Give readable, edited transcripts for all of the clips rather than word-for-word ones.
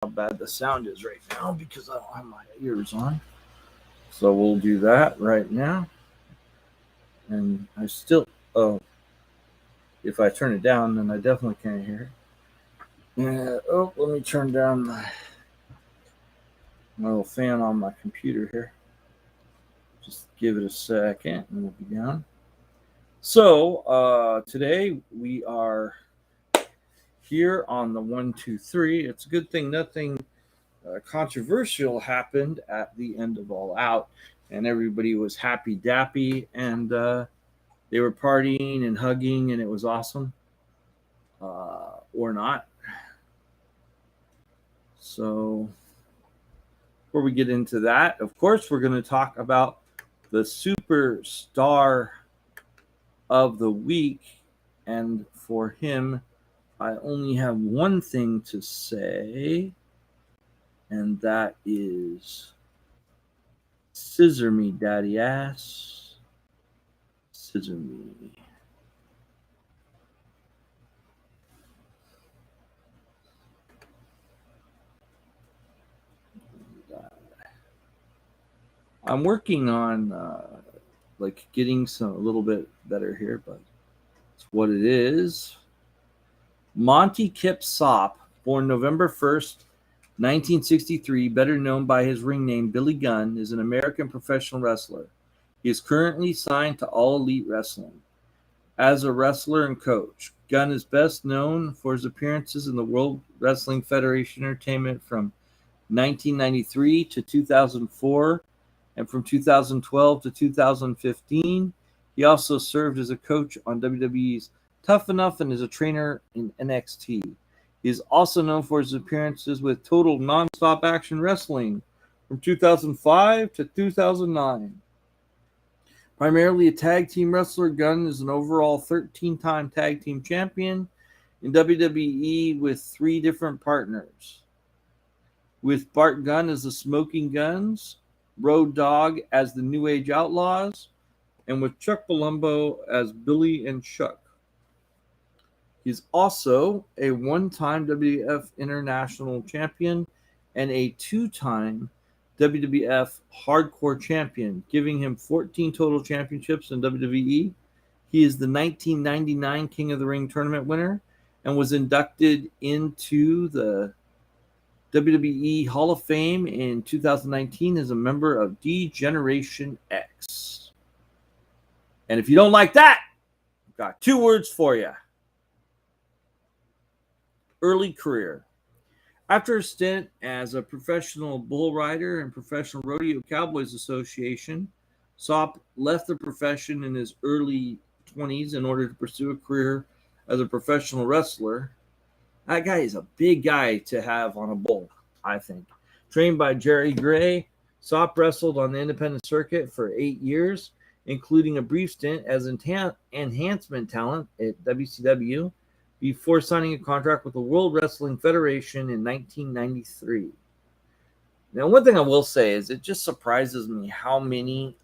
how bad the sound is right now because I don't have my ears on. So we'll do that right now. And I still, oh, if I turn it down, then I definitely can't hear it. Yeah, oh, let me turn down my little fan on my computer here. Just give it a second and we'll be down. So today we are here on the 123. It's a good thing nothing controversial happened at the end of All Out, and everybody was happy dappy, and they were partying and hugging, and it was awesome, or not. So before we get into that, of course, we're going to talk about the superstar of the week, and for him, I only have one thing to say, and that is scissor me, daddy ass. Scissor me. I'm working on like getting some a little bit better here, but it's what it is. Monty Kip Sop, born November 1st, 1963, better known by his ring name Billy Gunn, is an American professional wrestler. He is currently signed to All Elite Wrestling. As a wrestler and coach, Gunn is best known for his appearances in the World Wrestling Federation Entertainment from 1993 to 2004 and from 2012 to 2015. He also served as a coach on WWE's Tough Enough and as a trainer in NXT. He is also known for his appearances with Total Nonstop Action Wrestling from 2005 to 2009. Primarily a tag team wrestler, Gunn is an overall 13-time tag team champion in WWE with 3 different partners. With Bart Gunn as the Smoking Guns, Road Dogg as the New Age Outlaws, and with Chuck Palumbo as Billy and Chuck. He's also a 1-time WWF International Champion and a 2-time WWF Hardcore Champion, giving him 14 total championships in WWE. He is the 1999 King of the Ring tournament winner and was inducted into the WWE Hall of Fame in 2019 as a member of D-Generation X. And if you don't like that, I've got 2 words for you. Early career. After a stint as a professional bull rider and Professional Rodeo Cowboys Association, Sop left the profession in his early 20s in order to pursue a career as a professional wrestler. That guy is a big guy to have on a bull, I think. Trained by Jerry Gray, Sop wrestled on the independent circuit for 8 years, including a brief stint as enhancement talent at WCW, before signing a contract with the World Wrestling Federation in 1993. Now, one thing I will say is it just surprises me how many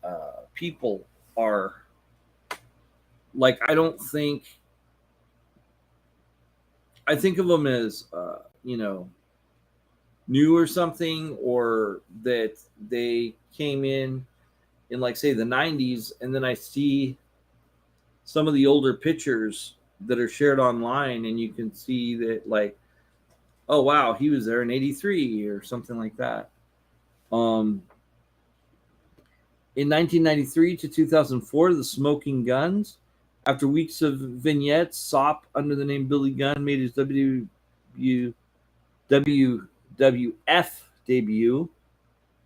people are, like, I think of them as, new or something, or that they came in like, say, the 90s, and then I see some of the older pictures that are shared online, and you can see that, like, oh wow, he was there in 83 or something like that. In 1993 to 2004, the Smoking Guns, after weeks of vignettes, Sop, under the name Billy Gunn, made his WWF debut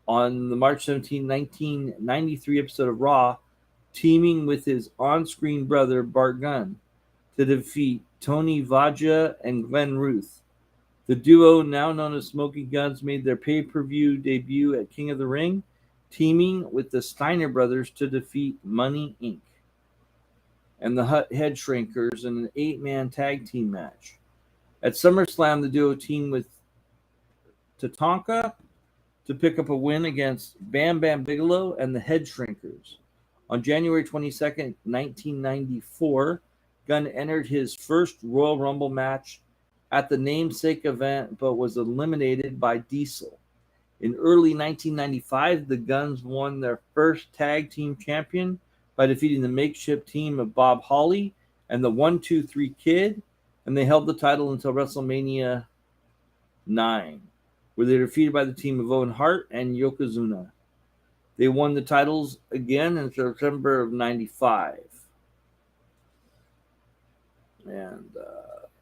on the March 17, 1993 episode of Raw, teaming with his on-screen brother Bart Gunn to defeat Tony Vajja and Glenn Ruth. The duo, now known as Smoking Guns, made their pay-per-view debut at King of the Ring, teaming with the Steiner brothers to defeat Money Inc. and the Head Shrinkers in an 8-man tag team match. At SummerSlam, the duo teamed with Tatanka to pick up a win against Bam Bam Bigelow and the Head Shrinkers. On January 22nd, 1994, Gunn entered his first Royal Rumble match at the namesake event, but was eliminated by Diesel. In early 1995, the Guns won their first tag team champion by defeating the makeshift team of Bob Holly and the 1-2-3 Kid, and they held the title until WrestleMania 9, where they were defeated by the team of Owen Hart and Yokozuna. They won the titles again in September of 95. And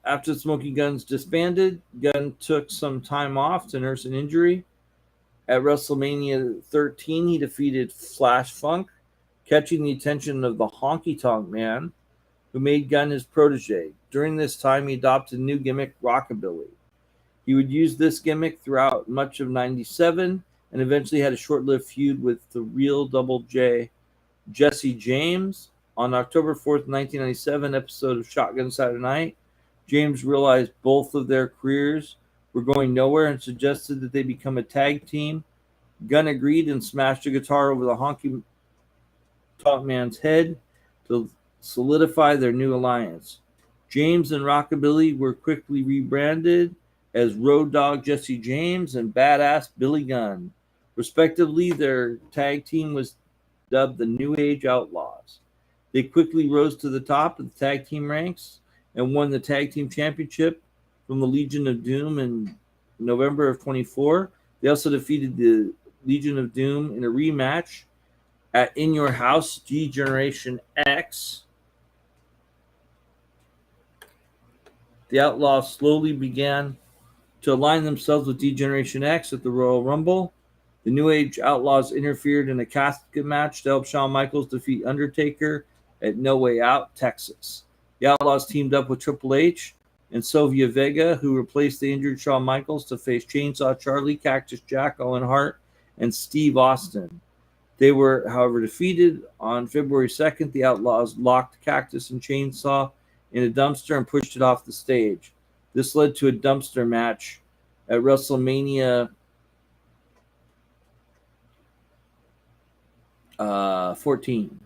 after the Smoking Guns disbanded, Gunn took some time off to nurse an injury. At WrestleMania 13, he defeated Flash Funk, catching the attention of the Honky Tonk Man, who made Gunn his protege. During this time, he adopted a new gimmick, Rockabilly. He would use this gimmick throughout much of 97 and eventually had a short-lived feud with the real Double J, Jesse James. On October 4th, 1997 episode of Shotgun Saturday Night, James realized both of their careers were going nowhere and suggested that they become a tag team. Gunn agreed and smashed a guitar over the Honky Tonk Man's head to solidify their new alliance. James and Rockabilly were quickly rebranded as Road Dogg Jesse James and Badass Billy Gunn. Respectively, their tag team was dubbed the New Age Outlaws. They quickly rose to the top of the tag team ranks and won the tag team championship from the Legion of Doom in November of 24. They also defeated the Legion of Doom in a rematch at In Your House G-Generation X. The Outlaws slowly began to align themselves with D-Generation X at the Royal Rumble. The New Age Outlaws interfered in a casket match to help Shawn Michaels defeat Undertaker at No Way Out, Texas. The Outlaws teamed up with Triple H and Sylvia Vega, who replaced the injured Shawn Michaels, to face Chainsaw Charlie, Cactus Jack, Owen Hart, and Steve Austin. They were, however, defeated. On February 2nd, the Outlaws locked Cactus and Chainsaw in a dumpster and pushed it off the stage. This led to a dumpster match at WrestleMania 14,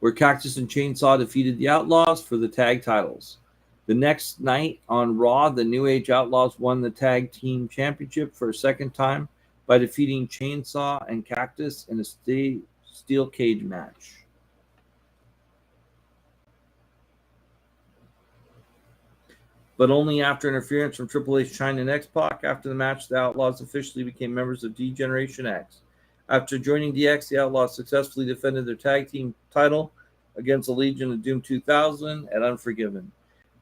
where Cactus and Chainsaw defeated the Outlaws for the tag titles. The next night on Raw, the New Age Outlaws won the tag team championship for a second time by defeating Chainsaw and Cactus in a steel cage match. But only after interference from Triple H, Chyna, and X-Pac. After the match, the Outlaws officially became members of D-Generation X. After joining DX, the Outlaws successfully defended their tag team title against the Legion of Doom 2000 at Unforgiven.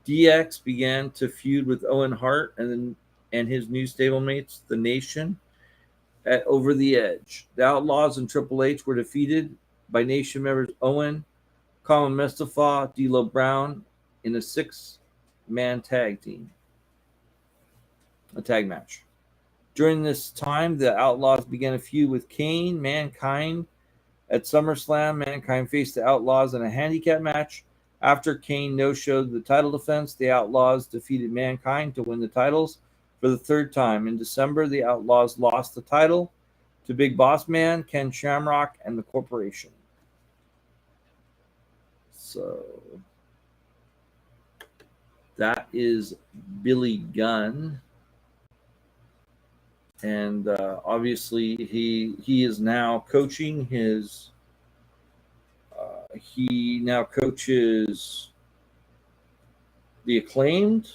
DX began to feud with Owen Hart and his new stablemates, The Nation, at Over the Edge. The Outlaws and Triple H were defeated by Nation members Owen, Kama Mustafa, D'Lo Brown in a six-man tag match. During this time, the Outlaws began a feud with Kane, Mankind. At SummerSlam, Mankind faced the Outlaws in a handicap match. After Kane no-showed the title defense, the Outlaws defeated Mankind to win the titles for the third time. In December, the Outlaws lost the title to Big Boss Man, Ken Shamrock, and the Corporation. So that is Billy Gunn. And obviously, he is now coaching his. He now coaches the Acclaimed,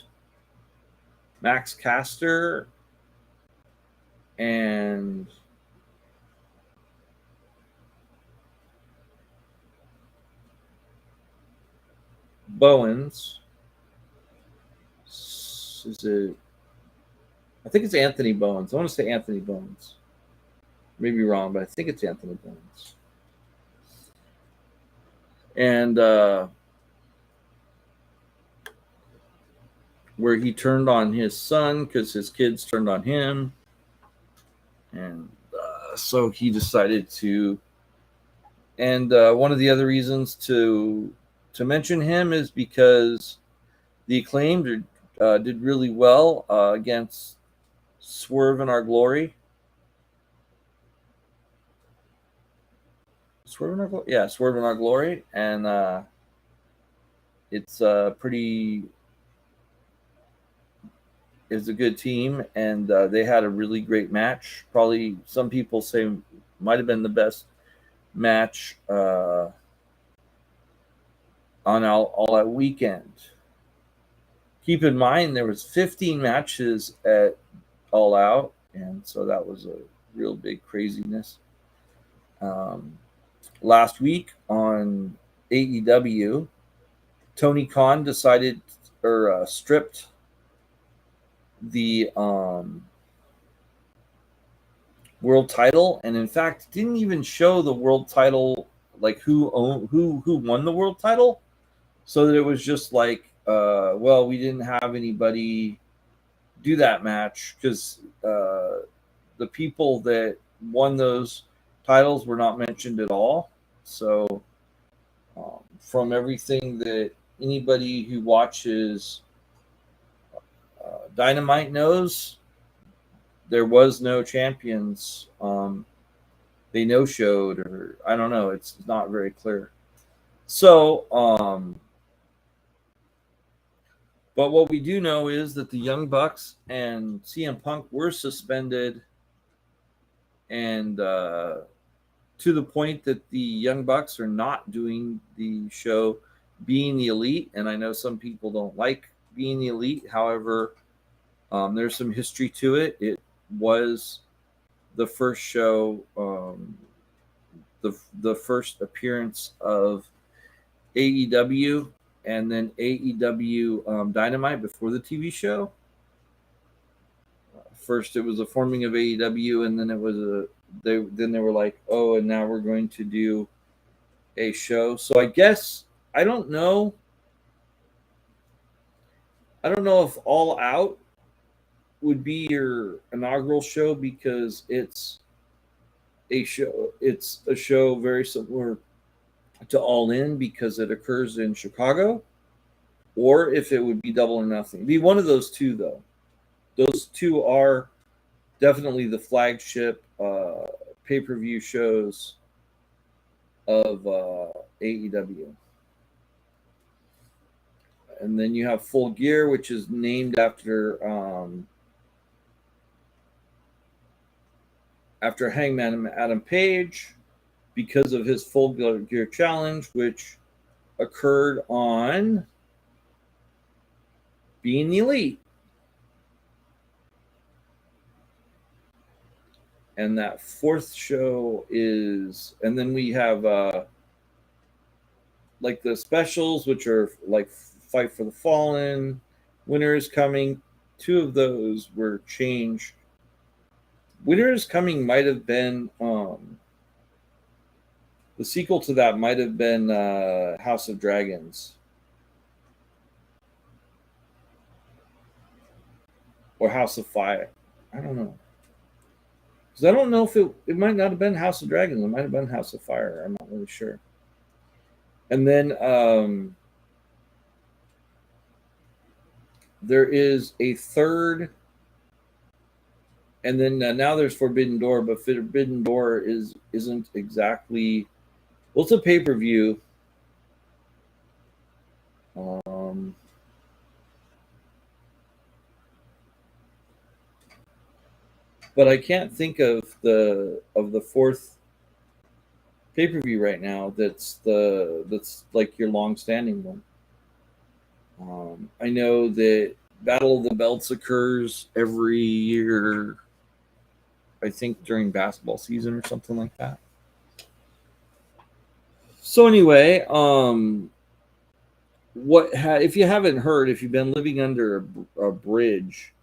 Max Caster, and Bowens. Is it? I think it's Anthony Bowens. I want to say Anthony Bowens. Maybe wrong, but I think it's Anthony Bowens. And where he turned on his son because his kids turned on him. And so he decided to. And one of the other reasons to mention him is because the Acclaimed did really well against Swerve in Our Glory. Swerve in Our Glory? Yeah, Swerve in Our Glory. And it's pretty is a good team, and they had a really great match. Probably some people say might have been the best match on all that weekend. Keep in mind there was 15 matches at All Out, and so that was a real big craziness. Last week on AEW, Tony Khan decided or stripped the world title, and in fact didn't even show the world title, like who won the world title, so that it was just like, well, we didn't have anybody do that match because the people that won those titles were not mentioned at all. So from everything that anybody who watches Dynamite knows, there was no champions. They no showed, or I don't know. It's not very clear. So, but what we do know is that the Young Bucks and CM Punk were suspended, and to the point that the Young Bucks are not doing the show Being the Elite. And I know some people don't like Being the Elite. However, there's some history to it. It was the first show, the first appearance of AEW, and then AEW Dynamite before the TV show. First, it was a forming of AEW, and then it was they were like, oh, and now we're going to do a show. So I guess I don't know if All Out would be your inaugural show, because it's a show very similar to All In because it occurs in Chicago, or if it would be Double or Nothing. It'd be one of those two, though. Those two are definitely the flagship pay-per-view shows of AEW. And then you have Full Gear, which is named after Hangman Adam Page because of his Full Gear Challenge, which occurred on Being the Elite. And that fourth show is, and then we have like the specials, which are like Fight for the Fallen, Winter is Coming. Two of those were changed. Winter is Coming might have been the sequel to that might have been House of Dragons, or House of Fire. I don't know. Because I don't know if it might not have been House of Dragons. It might have been House of Fire. I'm not really sure. And then there is a third, and then now there's Forbidden Door, but Forbidden Door isn't exactly, well, it's a pay-per-view. But I can't think of the fourth pay-per-view right now that's like your long-standing one. I know that Battle of the Belts occurs every year, I think during basketball season or something like that. So anyway, if you haven't heard, if you've been living under a bridge,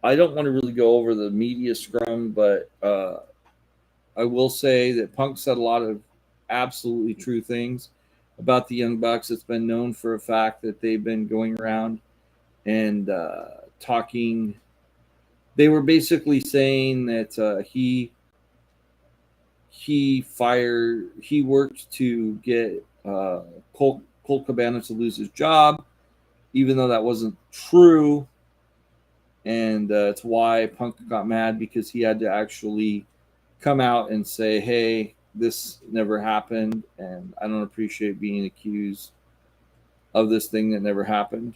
I don't want to really go over the media scrum, but I will say that Punk said a lot of absolutely true things about the Young Bucks. It's been known for a fact that they've been going around and talking. They were basically saying that he worked to get Colt Cabana to lose his job, even though that wasn't true. And it's why Punk got mad, because he had to actually come out and say, hey, this never happened, and I don't appreciate being accused of this thing that never happened.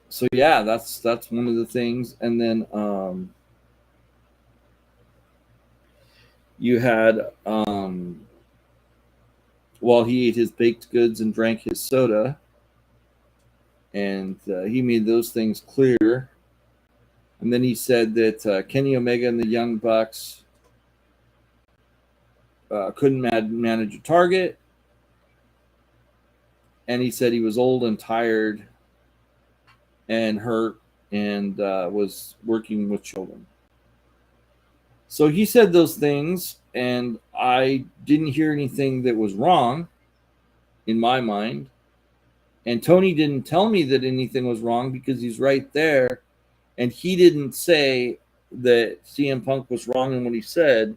So yeah, that's one of the things. And then you had while he ate his baked goods and drank his soda, and he made those things clear. And then he said that Kenny Omega and the Young Bucks couldn't manage a target, and he said he was old and tired and hurt and was working with children. So he said those things, and I didn't hear anything that was wrong in my mind. And Tony didn't tell me that anything was wrong because he's right there, and he didn't say that CM Punk was wrong in what he said,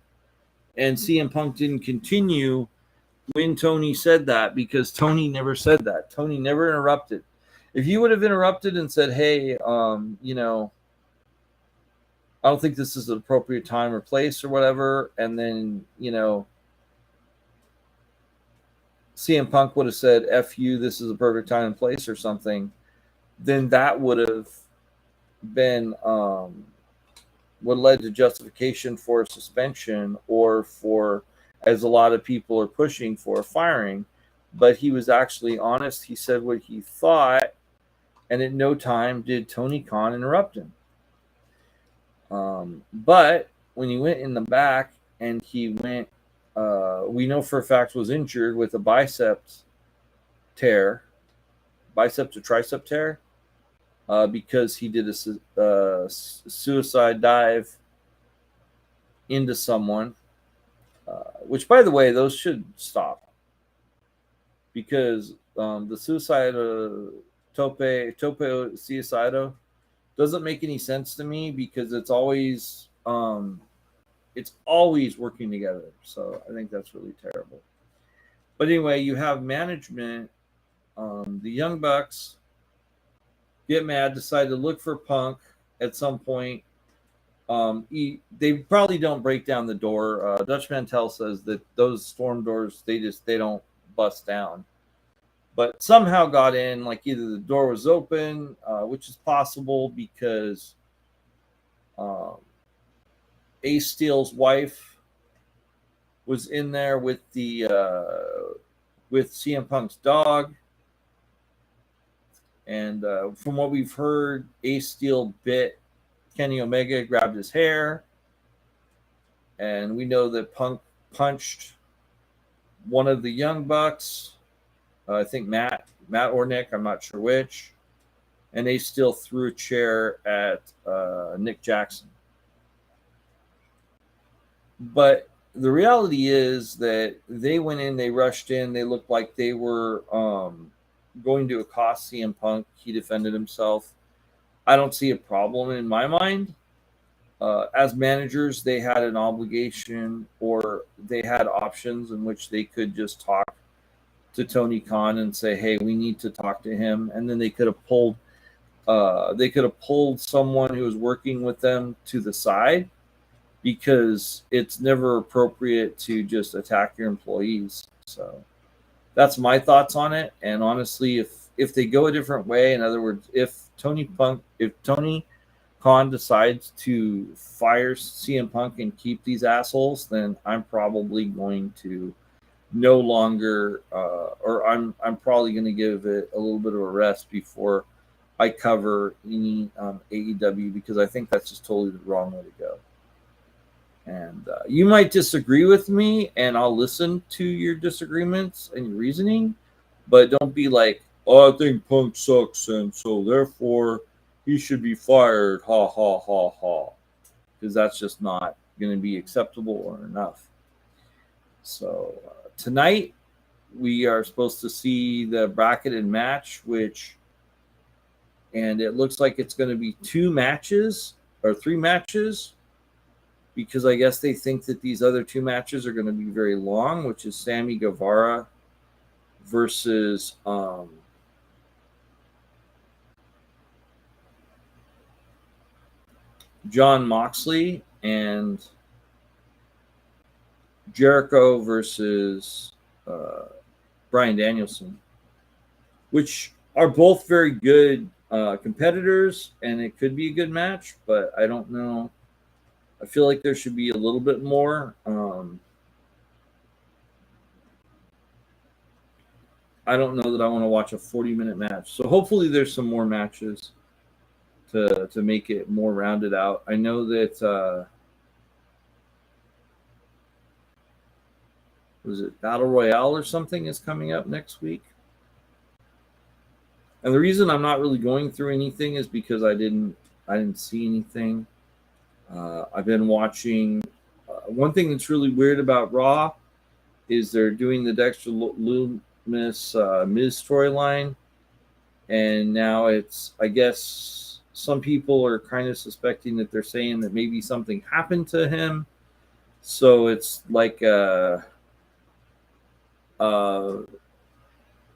and CM Punk didn't continue when Tony said that because Tony never said that. Tony never interrupted. If you would have interrupted and said, "Hey, I don't think this is the appropriate time or place or whatever," and then CM Punk would have said, "F you, this is the perfect time and place" or something, then that would have been what led to justification for suspension or for, as a lot of people are pushing for, firing. But he was actually honest. He said what he thought, and at no time did Tony Khan interrupt him. But when he went in the back and he went, we know for a fact was injured with a bicep to tricep tear, because he did a suicide dive into someone, which, by the way, those should stop because the suicide tope suicido doesn't make any sense to me because it's always working together. So I think that's really terrible. But anyway, you have management, the Young Bucks get mad, decide to look for Punk at some point. They probably don't break down the door. Dutch Mantel says that those storm doors, they don't bust down, but somehow got in. Like either the door was open, which is possible because Ace Steel's wife was in there with CM Punk's dog. And from what we've heard, Ace Steel bit Kenny Omega, grabbed his hair. And we know that Punk punched one of the Young Bucks. I think Matt or Nick, I'm not sure which. And Ace Steel threw a chair at Nick Jackson. But the reality is that they went in, they rushed in, they looked like they were going to accost CM Punk. He defended himself. I don't see a problem in my mind. As managers, they had an obligation or they had options in which they could just talk to Tony Khan and say, "Hey, we need to talk to him," and then they could have pulled someone who was working with them to the side, because it's never appropriate to just attack your employees. So that's my thoughts on it. And honestly, if they go a different way, in other words, if Tony Khan decides to fire CM Punk and keep these assholes, then I'm probably going to no longer, or I'm probably going to give it a little bit of a rest before I cover any AEW, because I think that's just totally the wrong way to go. And you might disagree with me, and I'll listen to your disagreements and your reasoning, but don't be like, "Oh, I think Punk sucks, and so therefore he should be fired, ha, ha, ha, ha," because that's just not going to be acceptable or enough. So tonight we are supposed to see the bracketed match, and it looks like it's going to be 2 matches or 3 matches, because I guess they think that these other 2 matches are going to be very long, which is Sammy Guevara versus Jon Moxley, and Jericho versus Bryan Danielson, which are both very good competitors, and it could be a good match, but I don't know. I feel like there should be a little bit more. I don't know that I want to watch a 40-minute match. So hopefully there's some more matches to make it more rounded out. I know that was it Battle Royale or something is coming up next week. And the reason I'm not really going through anything is because I didn't see anything. I've been watching. One thing that's really weird about Raw is they're doing the Dexter Loomis Miz storyline, and now it's, I guess some people are kind of suspecting that they're saying that maybe something happened to him. So it's like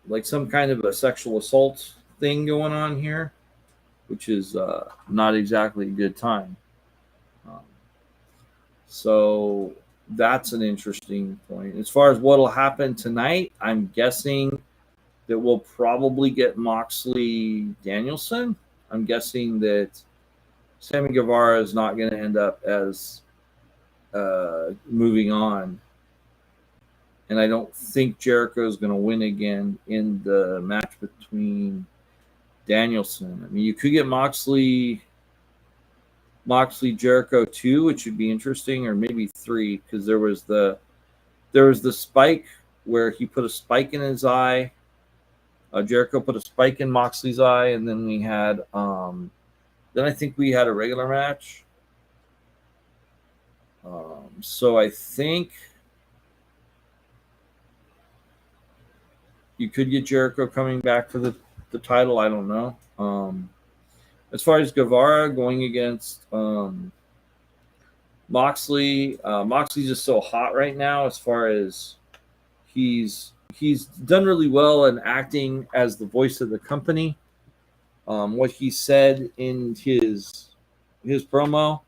like some kind of a sexual assault thing going on here, which is not exactly a good time. So that's an interesting point. As far as what will happen tonight, I'm guessing that we'll probably get Moxley Danielson. I'm guessing that Sammy Guevara is not going to end up as moving on. And I don't think Jericho is going to win again in the match between Danielson. I mean, you could get Moxley Jericho 2, which would be interesting, or maybe 3, because there was the spike where he put a spike in his eye. Jericho put a spike in Moxley's eye, and then we had then I think we had a regular match. So I think you could get Jericho coming back for the title. I don't know. As far as Guevara going against Moxley, Moxley's just so hot right now. As far as he's done really well in acting as the voice of the company. What he said in his promo,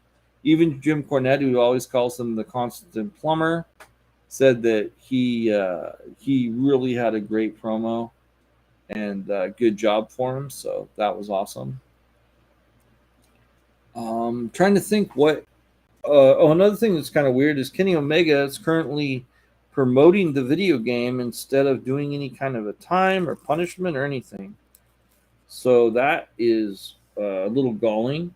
even Jim Cornette, who always calls him the constant plumber, said that he really had a great promo and good job for him. So that was awesome. Trying to think what. Another thing that's kind of weird is Kenny Omega is currently promoting the video game instead of doing any kind of a time or punishment or anything. So that is a little galling,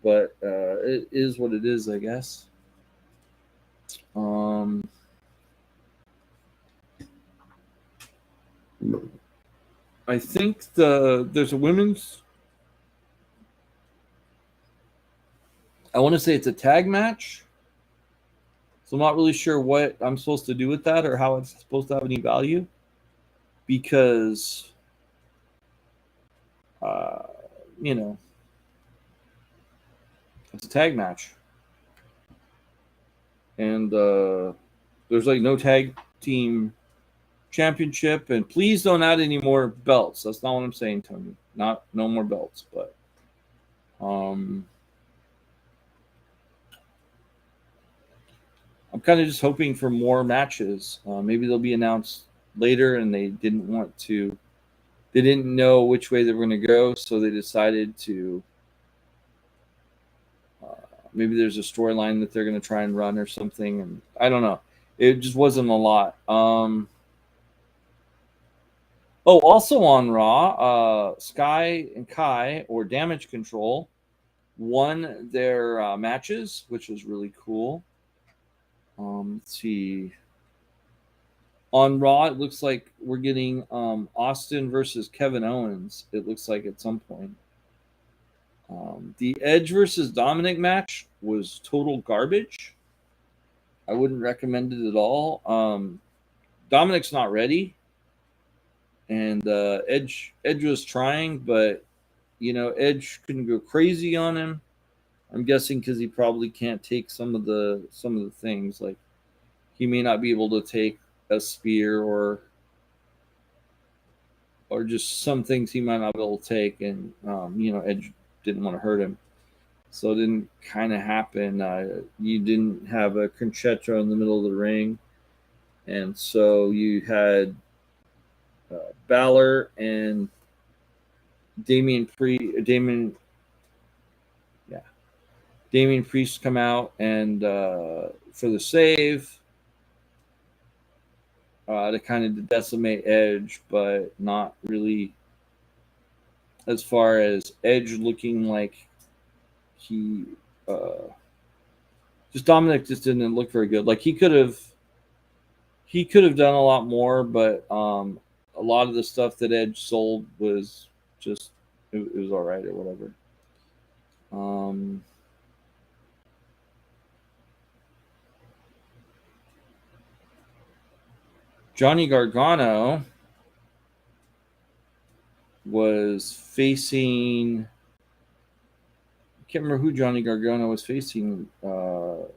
but it is what it is, I guess. I think there's a women's. I want to say it's a tag match. So I'm not really sure what I'm supposed to do with that or how it's supposed to have any value, because it's a tag match, and there's like no tag team championship. And please don't add any more belts. That's not what I'm saying, Tony. No more belts, but I'm kind of just hoping for more matches. Maybe they'll be announced later, and they didn't know which way they were going to go, so they decided to. Maybe there's a storyline that they're going to try and run or something, and I don't know. It just wasn't a lot. Also on Raw, Sky and Kai, or Damage Control, won their matches, which was really cool. Let's see. On Raw, it looks like we're getting Austin versus Kevin Owens. It looks like at some point. The Edge versus Dominic match was total garbage. I wouldn't recommend it at all. Dominic's not ready, and Edge was trying, but Edge couldn't go crazy on him. I'm guessing because he probably can't take some of the things, like he may not be able to take a spear or just some things he might not be able to take, and Edge didn't want to hurt him, so it didn't kind of happen. You didn't have a concerto in the middle of the ring, and so you had Balor and Damian Priest come out and for the save to kind of decimate Edge, but not really as far as Edge looking like he just Dominic just didn't look very good. Like he could have done a lot more, but a lot of the stuff that Edge sold was just it was all right or whatever. Johnny Gargano was facing. I can't remember who Johnny Gargano was facing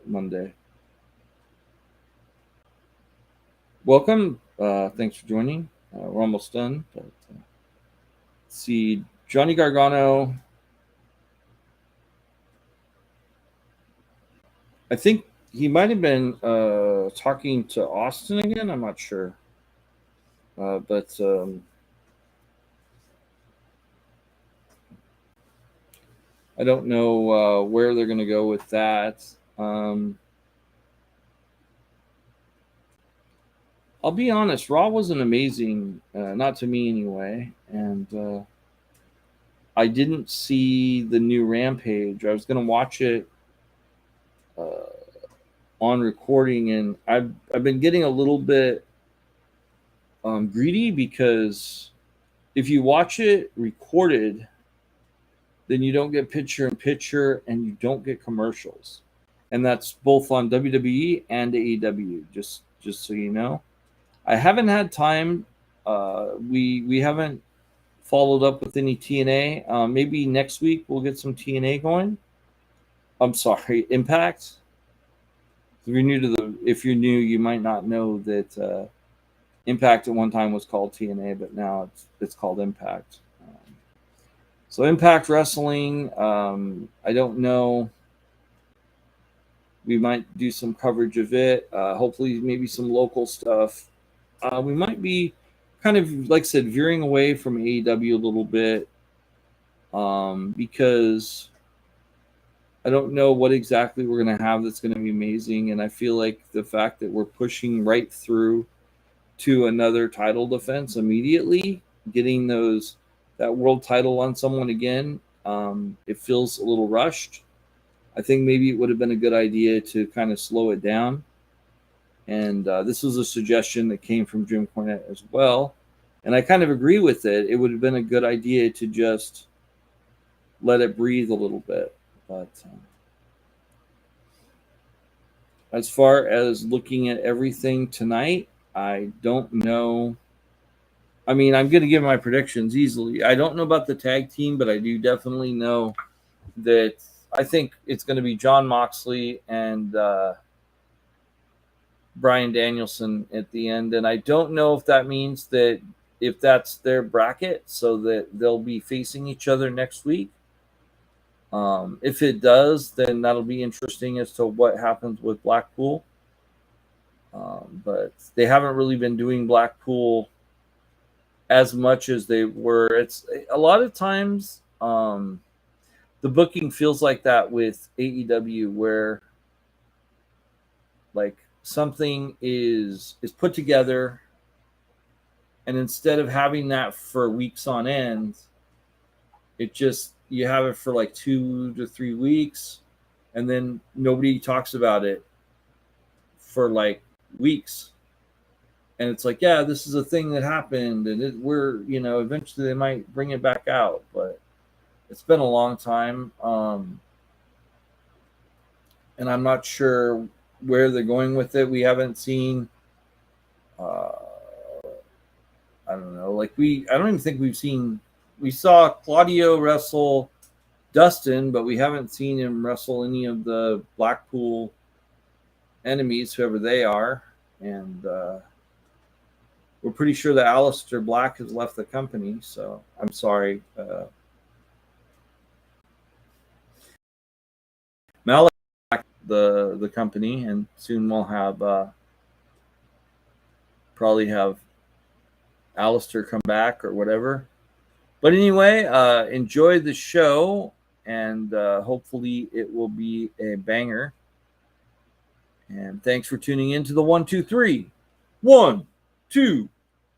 Monday. Welcome. Thanks for joining. We're almost done. But, let's see. Johnny Gargano. I think he might have been talking to Austin again. I'm not sure. But I don't know where they're going to go with that. I'll be honest, Raw wasn't amazing, not to me anyway. And I didn't see the new Rampage. I was going to watch it on recording, and I've been getting a little bit greedy because if you watch it recorded, then you don't get picture in picture and you don't get commercials, and that's both on WWE and AEW. Just so you know, I haven't had time. We haven't followed up with any TNA. Maybe next week we'll get some TNA going. I'm sorry, Impact. If you're new, you might not know that Impact at one time was called TNA, but now it's called Impact. So Impact Wrestling, I don't know. We might do some coverage of it. Hopefully, maybe some local stuff. We might be kind of, like I said, veering away from AEW a little bit because I don't know what exactly we're going to have that's going to be amazing. And I feel like the fact that we're pushing right through to another title defense immediately, getting that world title on someone again, it feels a little rushed. I think maybe it would have been a good idea to kind of slow it down. And this was a suggestion that came from Jim Cornette as well. And I kind of agree with it. It would have been a good idea to just let it breathe a little bit. But as far as looking at everything tonight, I don't know. I mean, I'm going to give my predictions easily. I don't know about the tag team, but I do definitely know that I think it's going to be Jon Moxley and Bryan Danielson at the end. And I don't know if that means that if that's their bracket, so that they'll be facing each other next week. If it does, then that'll be interesting as to what happens with Blackpool. But they haven't really been doing Blackpool as much as they were. It's a lot of times the booking feels like that with AEW, where like something is put together, and instead of having that for weeks on end, it just you have it for like 2 to 3 weeks, and then nobody talks about it for like weeks. And it's like, yeah, this is a thing that happened, and eventually they might bring it back out, but it's been a long time, and I'm not sure where they're going with it. We haven't seen, I don't know, like I don't even think we've seen. We saw Claudio wrestle Dustin, but we haven't seen him wrestle any of the Blackpool enemies, whoever they are, and we're pretty sure that Aleister Black has left the company. So I'm sorry. Malachi left the company, and soon we'll have probably have Aleister come back or whatever. But anyway, enjoy the show, and hopefully it will be a banger. And thanks for tuning in to the 1-2-3. 1, 2,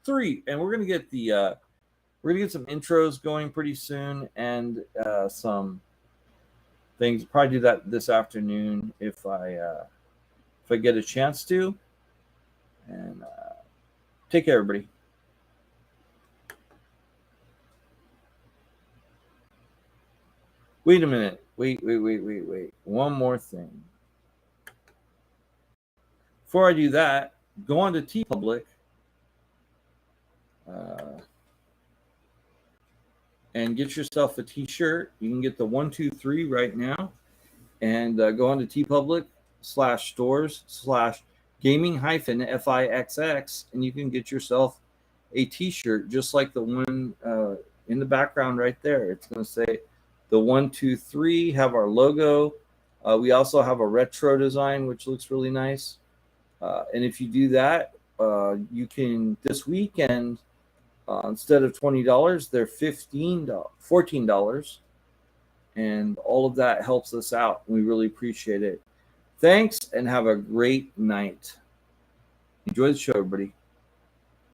3. And we're gonna get some intros going pretty soon, and some things. Probably do that this afternoon if I get a chance to. And take care, everybody. Wait a minute. Wait. One more thing. Before I do that, go on to TeePublic and get yourself a t-shirt. You can get the 1-2-3 right now, and go on to TeePublic/stores/gaming-fixx, and you can get yourself a t-shirt just like the one in the background right there. It's going to say the 1-2-3, have our logo. We also have a retro design, which looks really nice. And if you do that, you can this weekend, instead of $20, they're $14, and all of that helps us out. We really appreciate it. Thanks, and have a great night. Enjoy the show, everybody.